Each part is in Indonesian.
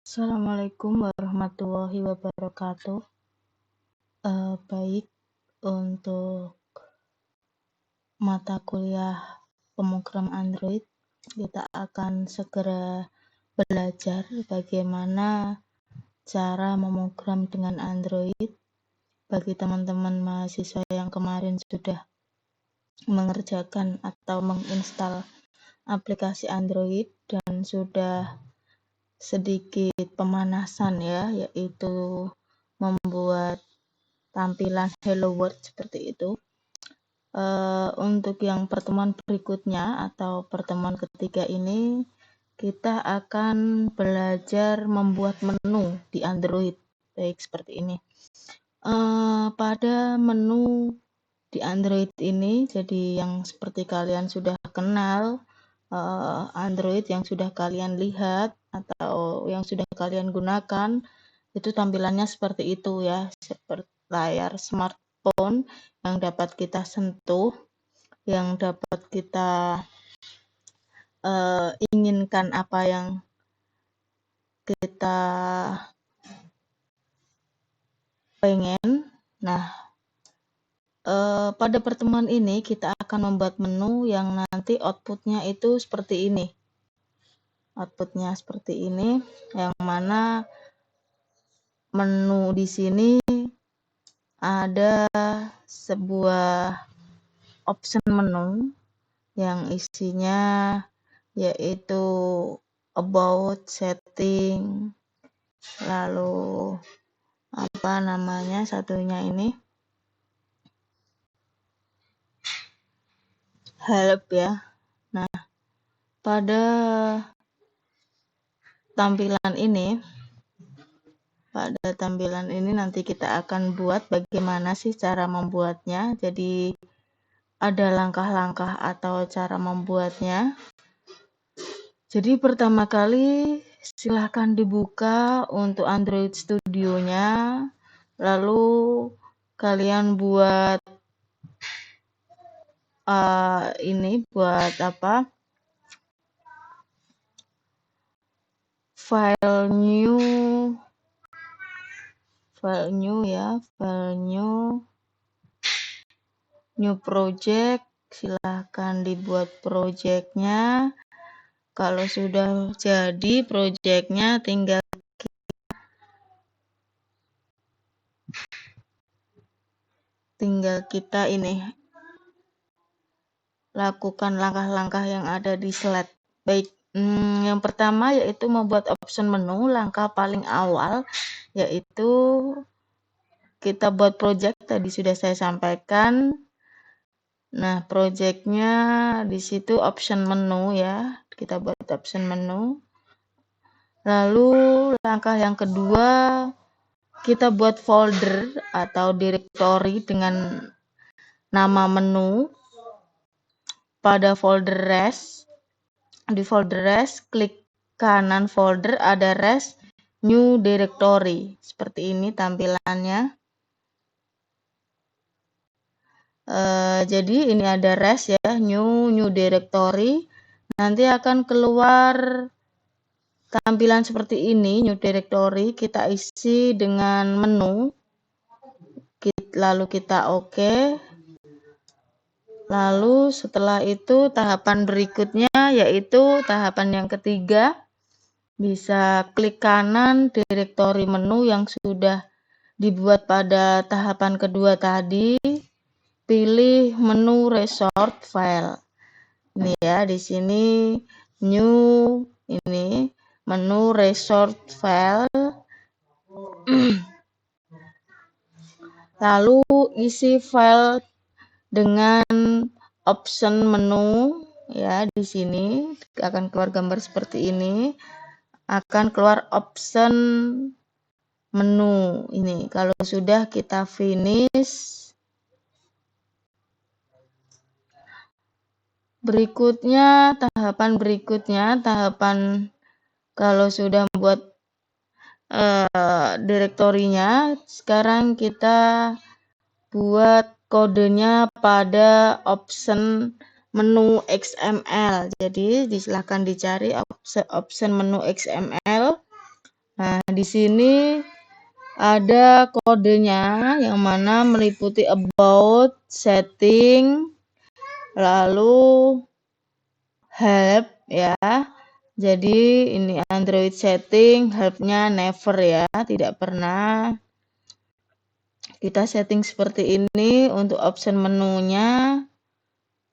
Assalamualaikum warahmatullahi wabarakatuh. Baik, untuk mata kuliah pemrogram Android, kita akan segera belajar bagaimana cara memrogram dengan Android. Bagi teman-teman mahasiswa yang kemarin sudah mengerjakan atau menginstal aplikasi Android dan sudah sedikit pemanasan ya, yaitu membuat tampilan Hello World seperti itu. Untuk yang pertemuan berikutnya atau pertemuan ketiga ini, kita akan belajar membuat menu di Android. Baik, seperti ini. Pada menu di Android ini, jadi yang seperti kalian sudah kenal, Android yang sudah kalian lihat atau yang sudah kalian gunakan, itu tampilannya seperti itu ya, seperti layar smartphone yang dapat kita sentuh, yang dapat kita inginkan apa yang kita pengen. Nah, pada pertemuan ini kita akan membuat menu yang nanti outputnya itu seperti ini. Outputnya seperti ini, yang mana menu di sini ada sebuah option menu yang isinya yaitu about, setting, lalu apa namanya satunya ini, help ya. Nah, pada tampilan ini nanti kita akan buat bagaimana sih cara membuatnya. Jadi ada langkah-langkah atau cara membuatnya. Jadi pertama kali silahkan dibuka untuk Android Studio-nya, lalu kalian buat buat apa? File new project, silahkan dibuat projectnya. Kalau sudah jadi projectnya, tinggal kita ini lakukan langkah-langkah yang ada di slide. Baik, yang pertama yaitu membuat option menu. Langkah paling awal yaitu kita buat project, tadi sudah saya sampaikan. Nah, projectnya di situ option menu ya, kita buat option menu. Lalu langkah yang kedua, kita buat folder atau directory dengan nama menu. Pada folder res, di folder res, klik kanan folder, ada res, new directory. Seperti ini tampilannya. Jadi ini ada res ya, new directory. Nanti akan keluar tampilan seperti ini, new directory. Kita isi dengan menu. Lalu kita oke. Lalu setelah itu tahapan berikutnya yaitu tahapan yang ketiga, bisa klik kanan directory menu yang sudah dibuat pada tahapan kedua tadi, pilih menu resort file. Ini ya, di sini new ini menu resort file. Lalu isi file dengan option menu ya, di sini akan keluar gambar seperti ini. Akan keluar option menu ini. Kalau sudah kita finish. Tahapan kalau sudah buat direktorinya, sekarang kita buat kodenya pada option menu XML. Jadi silakan dicari option menu XML, Nah, di sini ada kodenya yang mana meliputi about, setting, lalu help ya. Jadi ini Android setting, helpnya never ya, tidak pernah. Kita setting seperti ini untuk option menunya.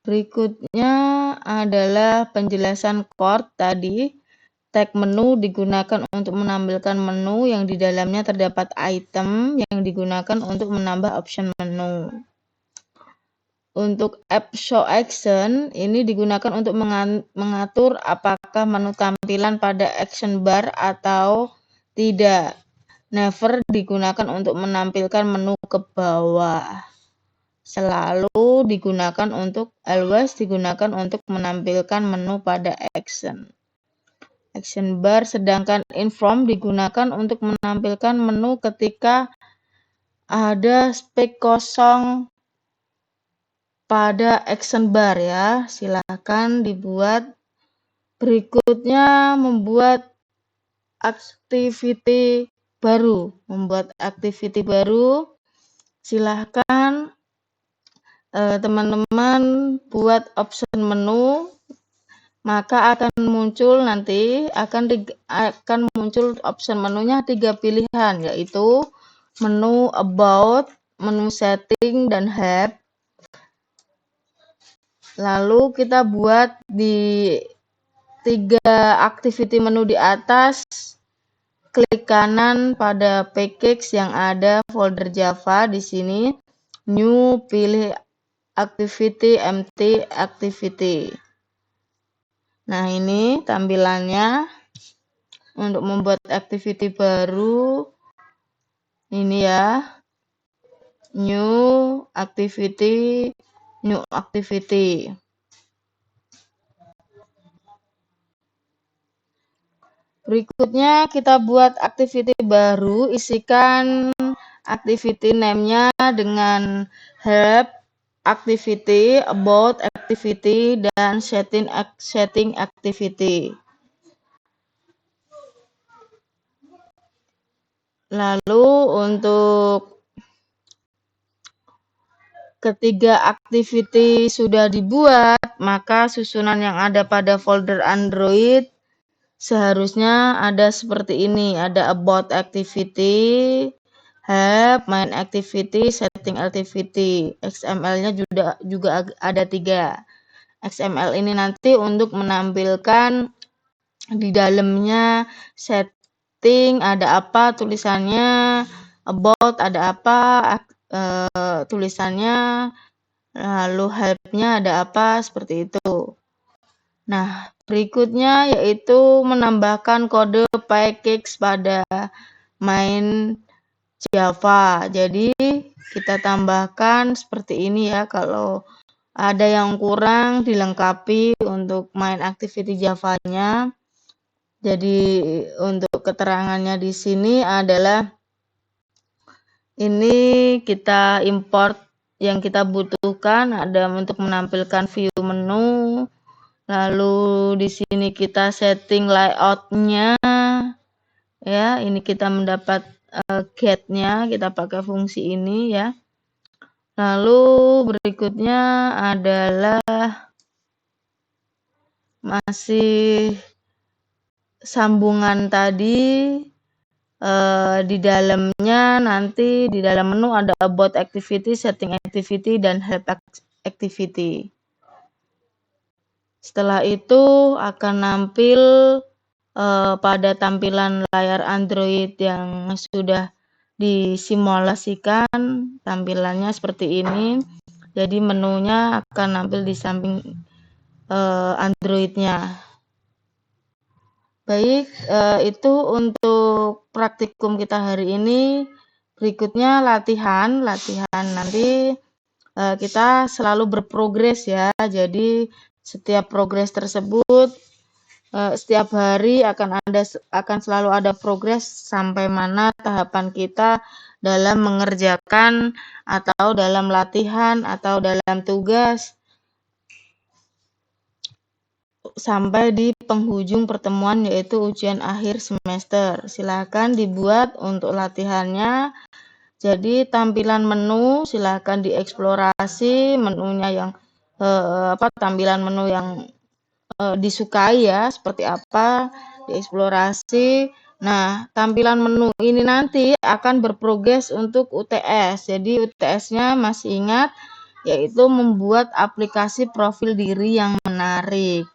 Berikutnya adalah penjelasan chord tadi. Tag menu digunakan untuk menampilkan menu yang di dalamnya terdapat item yang digunakan untuk menambah option menu. Untuk app show action ini digunakan untuk mengatur apakah menu tampilan pada action bar atau tidak. Never digunakan untuk menampilkan menu ke bawah. Selalu digunakan untuk, always digunakan untuk menampilkan menu pada action. Action bar, sedangkan inform digunakan untuk menampilkan menu ketika ada space kosong pada action bar ya. Silakan dibuat. Berikutnya membuat activity baru. Membuat activity baru. Silahkan teman-teman buat option menu, maka akan muncul nanti akan muncul option menunya 3 pilihan, yaitu menu about, menu setting, dan help. Lalu kita buat di 3 activity menu di atas, klik kanan pada package yang ada folder Java di sini, new, pilih activity, empty activity. Nah, ini tampilannya untuk membuat activity baru. Ini ya, new activity, new activity. Berikutnya kita buat activity baru, isikan activity name-nya dengan help activity, about activity, dan setting activity. Lalu untuk ketiga activity sudah dibuat, maka susunan yang ada pada folder Android seharusnya ada seperti ini. Ada about activity, help, main activity, setting activity. XML-nya juga ada 3. XML ini nanti untuk menampilkan di dalamnya setting ada apa tulisannya, about ada apa tulisannya, lalu help-nya ada apa, seperti itu. Nah, berikutnya yaitu menambahkan kode package pada main Java. Jadi kita tambahkan seperti ini ya, kalau ada yang kurang dilengkapi untuk main activity Java-nya. Jadi untuk keterangannya di sini adalah ini kita import yang kita butuhkan, ada untuk menampilkan view menu. Lalu di sini kita setting layout-nya. Ya, ini kita mendapat get-nya, kita pakai fungsi ini ya. Lalu berikutnya adalah masih sambungan tadi. Di dalamnya nanti di dalam menu ada about activity, setting activity, dan help activity. Setelah itu akan nampil pada tampilan layar Android yang sudah disimulasikan, tampilannya seperti ini. Jadi menunya akan nampil di samping Android-nya. Baik, itu untuk praktikum kita hari ini. Berikutnya latihan nanti kita selalu berprogres ya. Jadi setiap progres tersebut setiap hari akan selalu ada progres sampai mana tahapan kita dalam mengerjakan atau dalam latihan atau dalam tugas sampai di penghujung pertemuan yaitu ujian akhir semester. Silakan dibuat untuk latihannya. Jadi tampilan menu silakan dieksplorasi menunya yang tampilan menu yang disukai ya, seperti apa, dieksplorasi. Nah, tampilan menu ini nanti akan berprogres untuk UTS. Jadi UTS-nya masih ingat, yaitu membuat aplikasi profil diri yang menarik.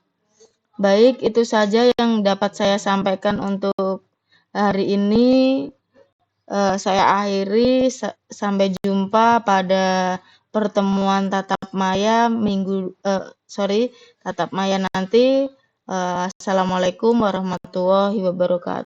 Baik, itu saja yang dapat saya sampaikan untuk hari ini. Saya akhiri, sampai jumpa pada pertemuan tatap maya tatap maya nanti. Assalamualaikum warahmatullahi wabarakatuh.